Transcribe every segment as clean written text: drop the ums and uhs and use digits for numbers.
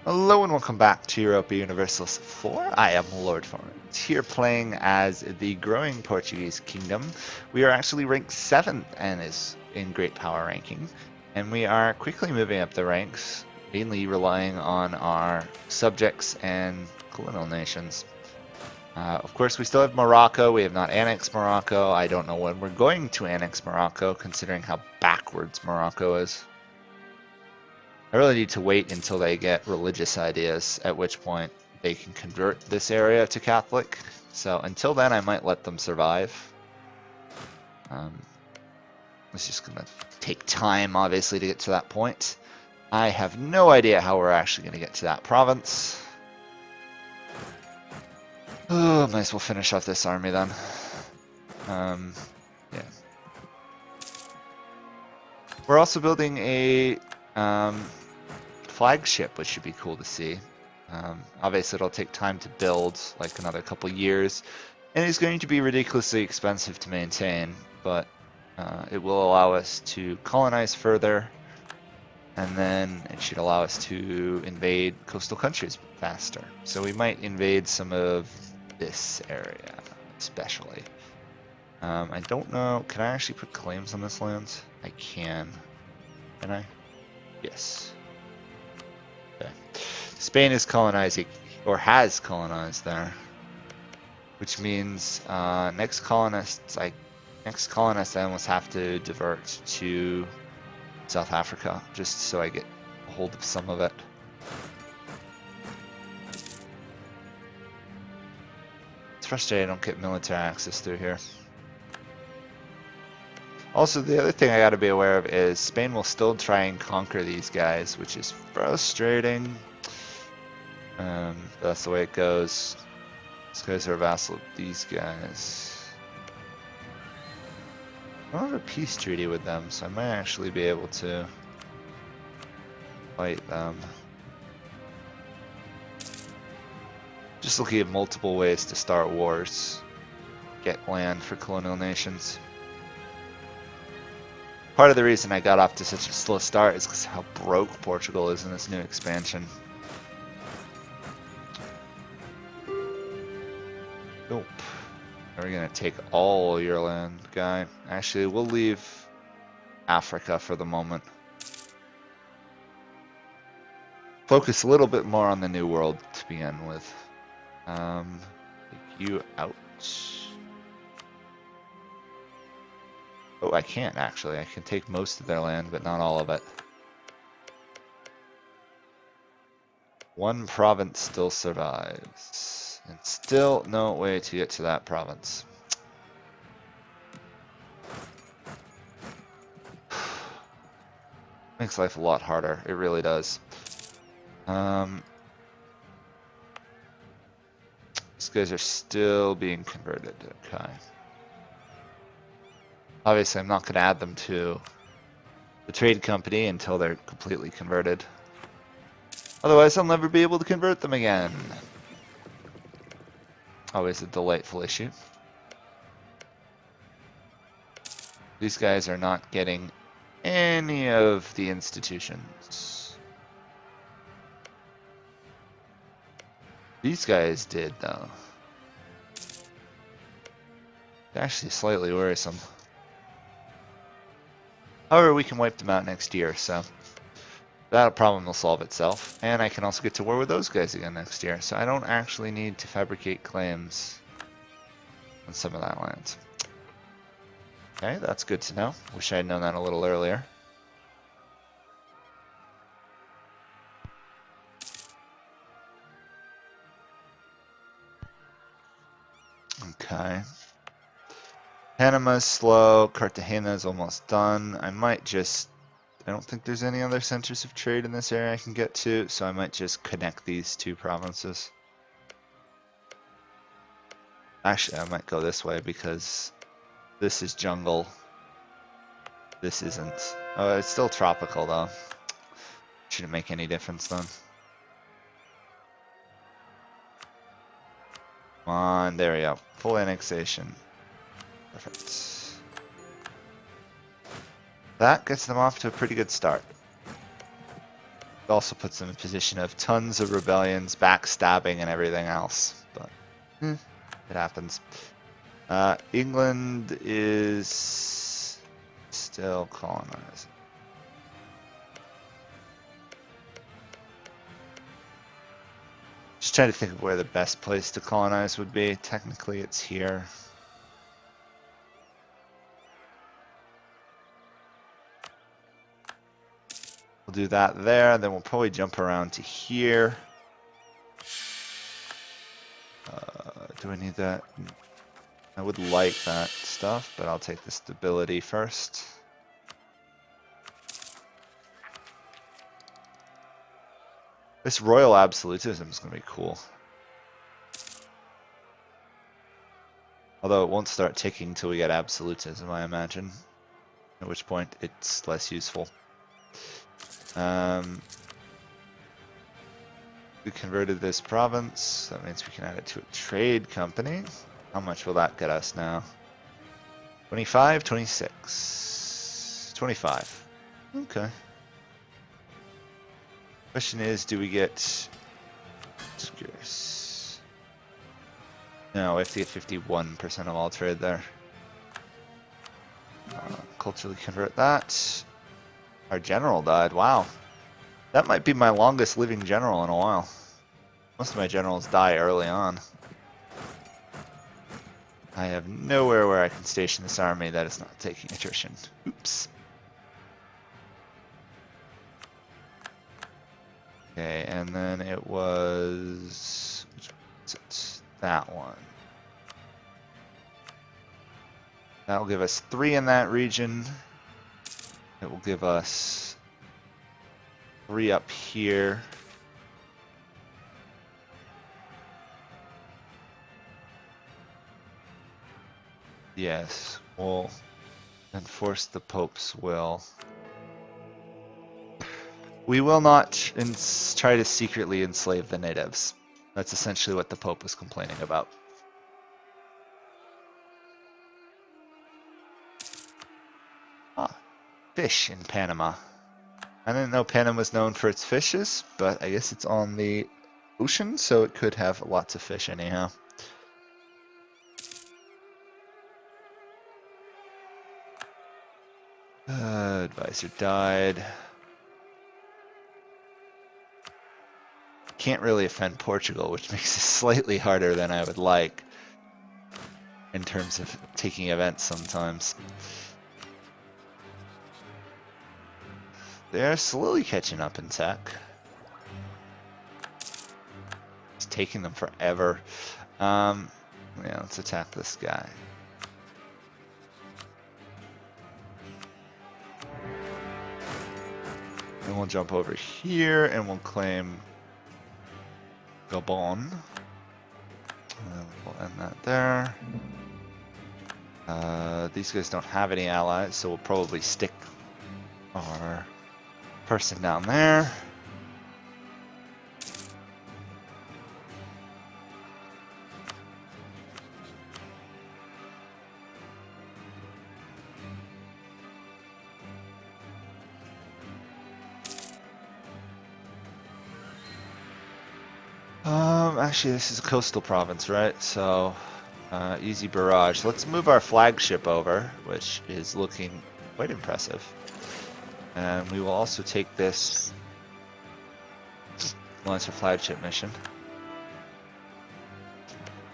Hello and welcome back to Europa Universalis 4. I am Lord Forwind, here playing as the growing Portuguese kingdom. We are actually ranked 7th and is in great power ranking, and we are quickly moving up the ranks, mainly relying on our subjects and colonial nations. Of course, we still have Morocco. We have not annexed Morocco. I don't know when we're going to annex Morocco, considering how backwards Morocco is. I really need to wait until they get religious ideas, at which point they can convert this area to Catholic. So until then, I might let them survive. It's just going to take time, obviously, to get to that point. I have no idea how we're actually going to get to that province. Oh, might as well finish off this army then. Yeah. We're also building a flagship, which should be cool to see. Obviously, it'll take time to build, like another couple years, and it's going to be ridiculously expensive to maintain, but it will allow us to colonize further, and then it should allow us to invade coastal countries faster. So we might invade some of this area, especially. I don't know, can I actually put claims on this land? I can. Can I? Yes. Okay. Spain is colonizing, or has colonized there, which means next colonists I almost have to divert to South Africa just so I get a hold of some of it. It's frustrating I don't get military access through here. Also, the other thing I gotta be aware of is Spain will still try and conquer these guys, which is frustrating. That's the way it goes. These guys are a vassal of these guys. I don't have a peace treaty with them, so I might actually be able to fight them. Just looking at multiple ways to start wars. Get land for colonial nations. Part of the reason I got off to such a slow start is because how broke Portugal is in this new expansion. Nope. Are we gonna take all your land, guy? Actually, we'll leave Africa for the moment. Focus a little bit more on the New World to begin with. Take you out. Oh, I can't actually. I can take most of their land, but not all of it. One province still survives. And still no way to get to that province. Makes life a lot harder. It really does. These guys are still being converted. Okay. Obviously, I'm not going to add them to the trade company until they're completely converted. Otherwise, I'll never be able to convert them again. Always a delightful issue. These guys are not getting any of the institutions. These guys did, though. Actually, slightly worrisome. However, we can wipe them out next year, so that problem will solve itself. And I can also get to war with those guys again next year, so I don't actually need to fabricate claims on some of that land. Okay, that's good to know. Wish I had known that a little earlier. Okay. Panama's slow, Cartagena is almost done. I don't think there's any other centers of trade in this area I can get to, so I might just connect these two provinces. Actually, I might go this way because this is jungle. This isn't. Oh, it's still tropical though. Shouldn't make any difference then. Come on, there we go. Full annexation. Perfect. That gets them off to a pretty good start. also puts them in a position of tons of rebellions, backstabbing, and everything else. But it happens. England is still colonizing. Just trying to think of where the best place to colonize would be. Technically, it's here. We'll do that there, then we'll probably jump around to here. Do I need that? I would like that stuff, but I'll take the stability first. This royal absolutism is going to be cool. Although it won't start ticking till we get absolutism, I imagine. At which point it's less useful. We converted this province. That means we can add it to a trade company. How much will that get us now? 25, 26, 25. Okay. Question is, do we get... Just curious. No, we have to get 51% of all trade there. Culturally convert that. Our general died. Wow. That might be my longest living general in a while. Most of my generals die early on. I have nowhere where I can station this army that is not taking attrition. Oops. Okay, and then it was... which one was it? That one. That will give us 3 in that region. It will give us 3 up here. Yes, we'll enforce the Pope's will. We will not try to secretly enslave the natives. That's essentially what the Pope was complaining about. Ah, fish in Panama. I didn't know Panama was known for its fishes, but I guess it's on the ocean, so it could have lots of fish anyhow. Advisor died. Can't really offend Portugal, which makes it slightly harder than I would like in terms of taking events sometimes. They're slowly catching up in tech. It's taking them forever. Yeah, let's attack this guy. And we'll jump over here and we'll claim Gabon. And we'll end that there. These guys don't have any allies, so we'll probably stick our person down there. Actually, this is a coastal province, right? So, easy barrage. Let's move our flagship over, which is looking quite impressive. And we will also take this Lancer flagship mission.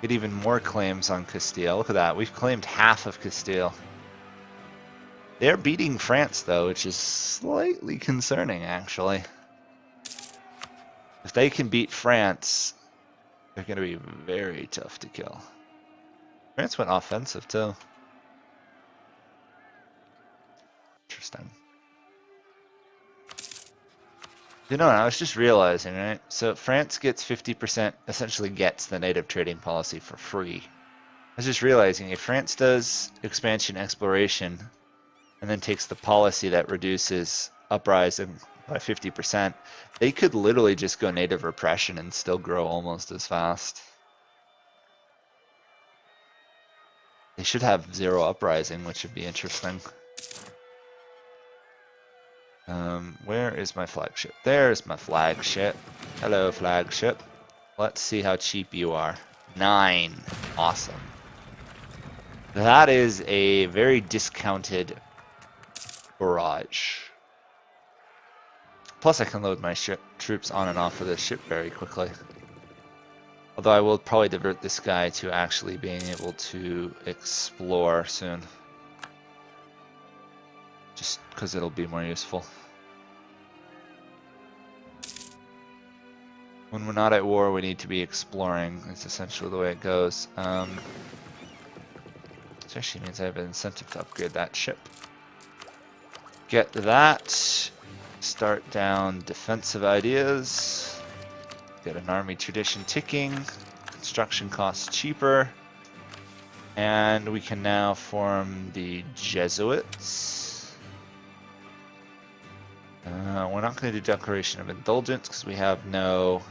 Get even more claims on Castile. Look at that. We've claimed half of Castile. They're beating France, though, which is slightly concerning, actually. If they can beat France, they're going to be very tough to kill. France went offensive, too. Interesting. You know, I was just realizing, right? So France gets 50%, essentially gets the native trading policy for free. I was just realizing, if France does expansion exploration and then takes the policy that reduces uprising by 50%, they could literally just go native repression and still grow almost as fast. They should have 0 uprising, which would be interesting. Where is my flagship? There's my flagship. Hello, flagship. Let's see how cheap you are. 9. Awesome. That is a very discounted barrage. Plus, I can load my troops on and off of this ship very quickly. Although I will probably divert this guy to actually being able to explore soon. Just because it'll be more useful. When we're not at war, we need to be exploring. It's essentially the way it goes. Which actually means I have an incentive to upgrade that ship. Get that. Start down defensive ideas. Get an army tradition ticking. Construction costs cheaper. And we can now form the Jesuits. We're not going to do Declaration of Indulgence because we have no...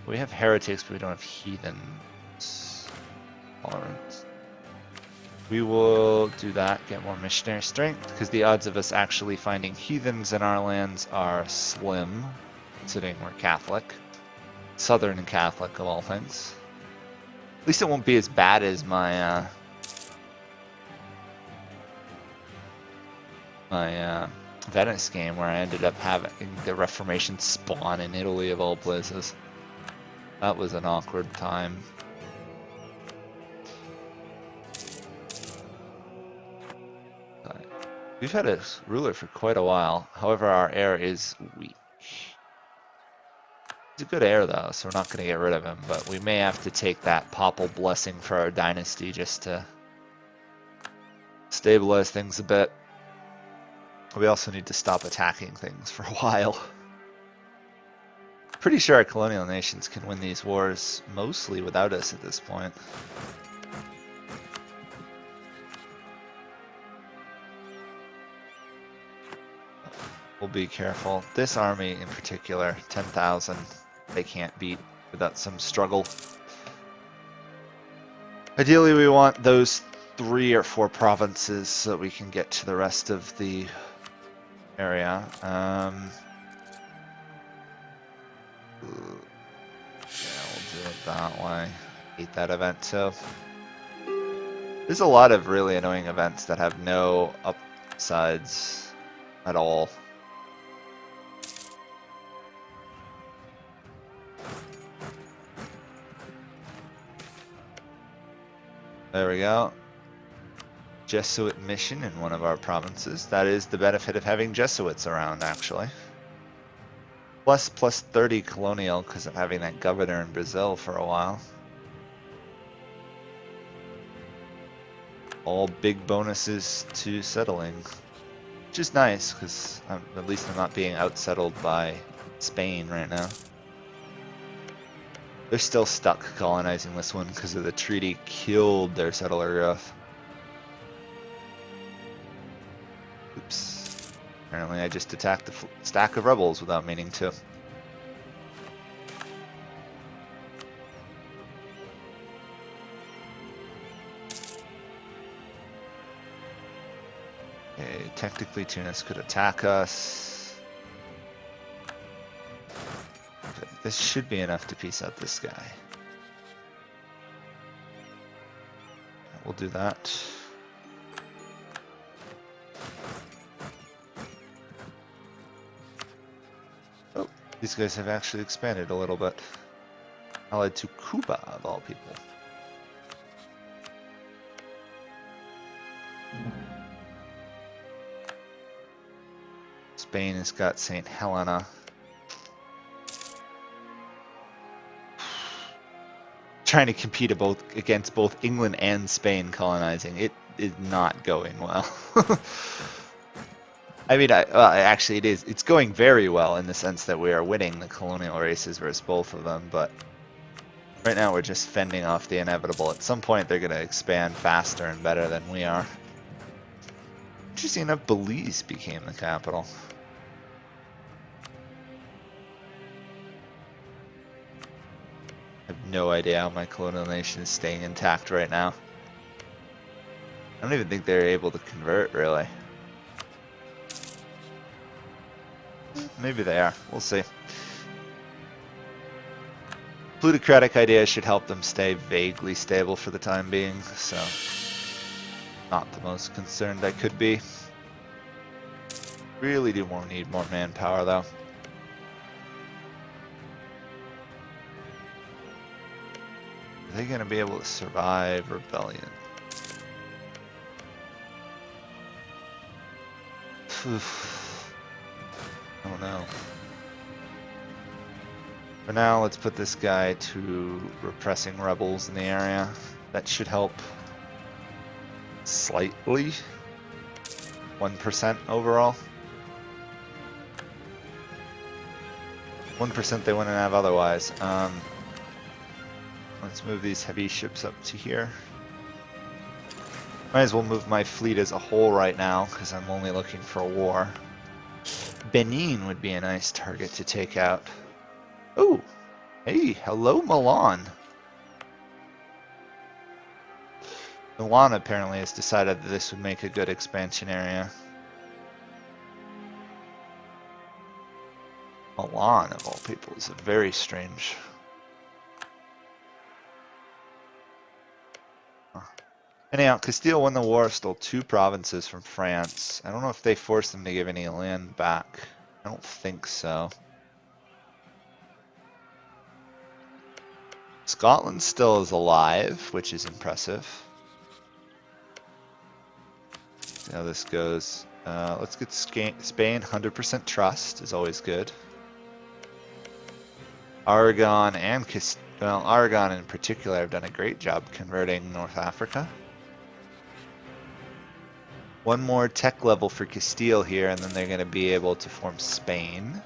We have heretics, but we don't have heathens. Tolerance. We will do that, get more missionary strength, because the odds of us actually finding heathens in our lands are slim, considering we're Catholic. Southern Catholic, of all things. At least it won't be as bad as my, Venice game, where I ended up having the Reformation spawn in Italy, of all places. That was an awkward time. We've had a ruler for quite a while. However, our heir is weak. He's a good heir though, so we're not going to get rid of him, but we may have to take that papal blessing for our dynasty just to stabilize things a bit. We also need to stop attacking things for a while. Pretty sure our colonial nations can win these wars mostly without us at this point. We'll be careful. This army in particular, 10,000, they can't beat without some struggle. Ideally, we want those 3 or 4 provinces so that we can get to the rest of the area. Yeah, we'll do it that way. Hate that event too. There's a lot of really annoying events that have no upsides at all. There we go. Jesuit mission in one of our provinces. That is the benefit of having Jesuits around, actually. Plus 30 colonial because of having that governor in Brazil for a while. All big bonuses to settling, which is nice because at least I'm not being outsettled by Spain right now. They're still stuck colonizing this one because of the treaty killed their settler growth. Oops. Apparently I just attacked the stack of rebels without meaning to. Okay, technically Tunis could attack us. This should be enough to piece out this guy. We'll do that. Oh, these guys have actually expanded a little bit. Allied to Cuba, of all people. Spain has got St. Helena. Trying to compete against both England and Spain colonizing. It is not going well. I mean, actually it is. It's going very well in the sense that we are winning the colonial races versus both of them, but right now we're just fending off the inevitable. At some point they're going to expand faster and better than we are. Interesting enough, Belize became the capital. I have no idea how my colonial nation is staying intact right now. I don't even think they're able to convert, really. maybe they are. We'll see. Plutocratic ideas should help them stay vaguely stable for the time being, so not the most concerned I could be. Really do need more manpower though. Are they going to be able to survive rebellion? I don't know. For now, let's put this guy to repressing rebels in the area. That should help slightly. 1% overall. 1% they wouldn't have otherwise. Let's move these heavy ships up to here. Might as well move my fleet as a whole right now, because I'm only looking for a war. Benin would be a nice target to take out. Oh, hey, hello Milan. Milan apparently has decided that this would make a good expansion area. Milan, of all people, is a very strange. Anyhow, Castile won the war, stole 2 provinces from France. I don't know if they forced them to give any land back. I don't think so. Scotland still is alive, which is impressive. See how this goes. Let's get Spain. 100% trust is always good. Aragon and well, Aragon in particular have done a great job converting North Africa. One more tech level for Castile here, and then they're going to be able to form Spain.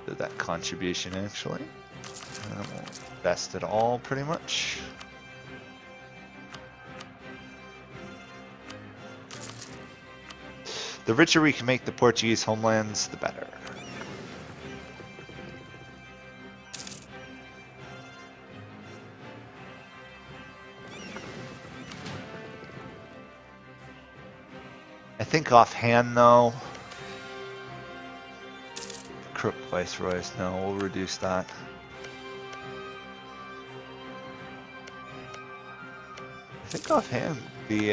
Do that contribution actually. And then we'll invest it all pretty much. The richer we can make the Portuguese homelands, the better. I think offhand though, Crook Viceroys, no, we'll reduce that. I think offhand, these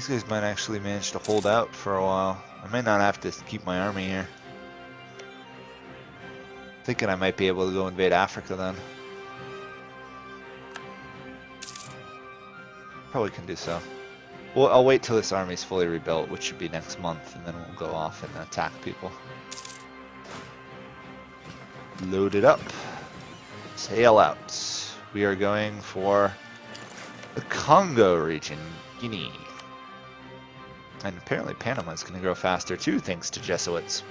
guys might actually manage to hold out for a while. I might not have to keep my army here. Thinking I might be able to go invade Africa then. Probably can do so. Well, I'll wait till this army's fully rebuilt, which should be next month, and then we'll go off and attack people. Load it up. Sail out. We are going for the Congo region, Guinea. And apparently Panama is going to grow faster too, thanks to Jesuits.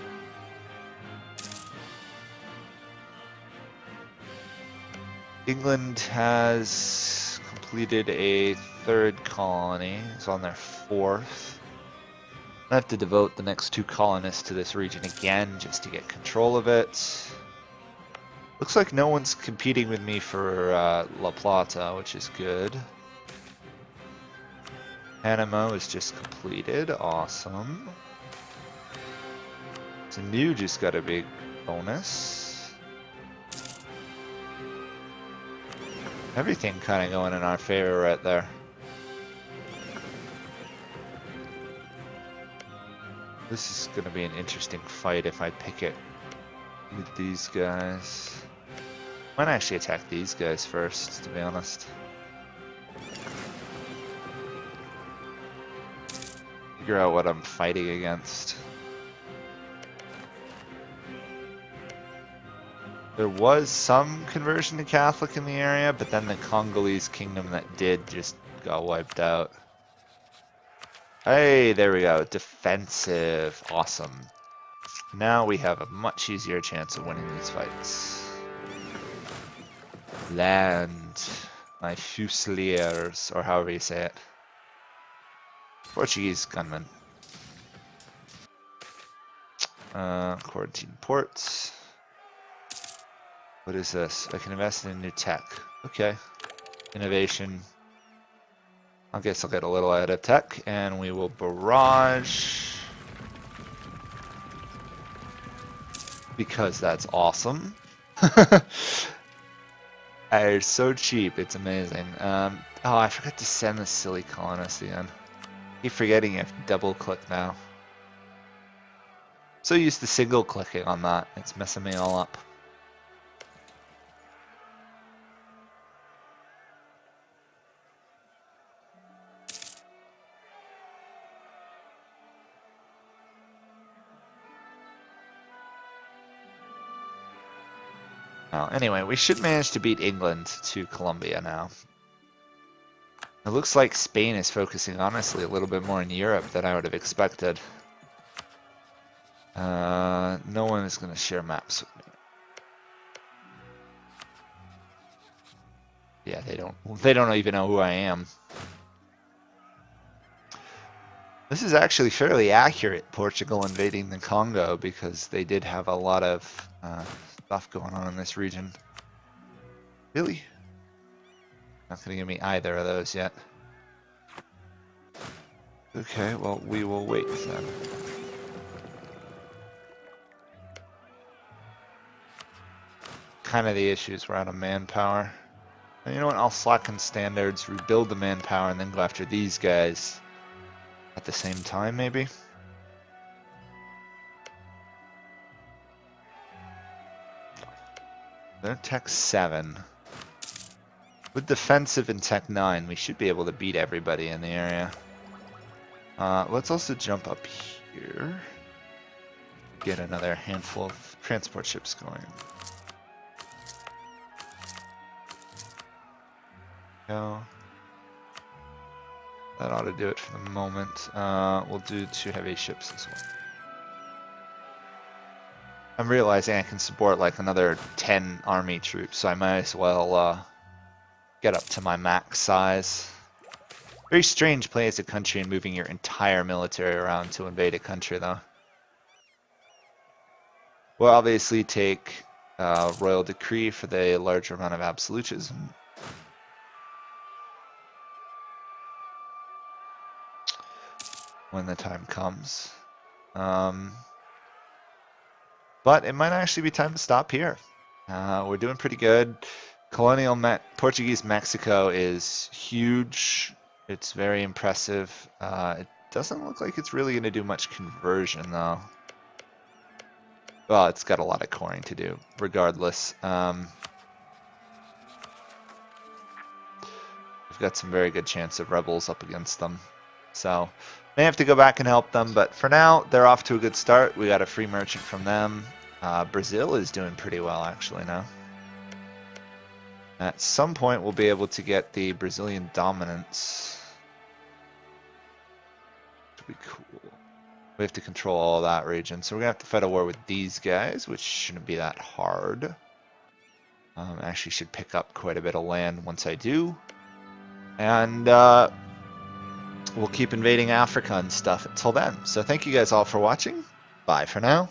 England has completed a 3rd colony. It's on their 4th. I have to devote the next 2 colonists to this region again just to get control of it. Looks like no one's competing with me for La Plata, which is good. Panama is just completed. Awesome. So new just got a big bonus. Everything kind of going in our favor right there. This is going to be an interesting fight if I pick it with these guys. Might actually attack these guys first, to be honest. Figure out what I'm fighting against. There was some conversion to Catholic in the area, but then the Congolese kingdom that did just got wiped out. Hey, there we go. Defensive. Awesome. Now we have a much easier chance of winning these fights. Land. My fusiliers, or however you say it. Portuguese gunmen. Quarantine ports. What is this? I can invest in new tech. Okay. Innovation. I guess I'll get a little out of tech, and we will barrage. Because that's awesome. They're so cheap, it's amazing. Oh, I forgot to send the silly colonist again. I keep forgetting you have to double click now. So used to single clicking on that, it's messing me all up. Well, anyway, we should manage to beat England to Colombia now. It looks like Spain is focusing, honestly, a little bit more in Europe than I would have expected. No one is going to share maps with me. Yeah, they don't even know who I am. This is actually fairly accurate, Portugal invading the Congo, because they did have a lot of stuff going on in this region. Really? Not going to give me either of those yet. Okay, well, we will wait then. Kind of the issues, we're out of manpower. And you know what, I'll slacken standards, rebuild the manpower, and then go after these guys at the same time, maybe? They're Tech 7. With defensive and Tech 9, we should be able to beat everybody in the area. Let's also jump up here. Get another handful of transport ships going. Go. That ought to do it for the moment. We'll do 2 heavy ships as well. I'm realizing I can support like another 10 army troops, so I might as well get up to my max size. Very strange playing as a country and moving your entire military around to invade a country, though. We'll obviously take royal decree for the larger amount of absolutism. When the time comes. But it might actually be time to stop here. We're doing pretty good. Colonial Portuguese Mexico is huge. It's very impressive. It doesn't look like it's really going to do much conversion, though. Well, it's got a lot of coring to do, regardless. We've got some very good chance of rebels up against them. So, may have to go back and help them, but for now, they're off to a good start. We got a free merchant from them. Brazil is doing pretty well, actually, now. At some point, we'll be able to get the Brazilian dominance. Which would be cool. We have to control all that region, so we're going to have to fight a war with these guys, which shouldn't be that hard. Actually should pick up quite a bit of land once I do. And we'll keep invading Africa and stuff until then. So thank you guys all for watching. Bye for now.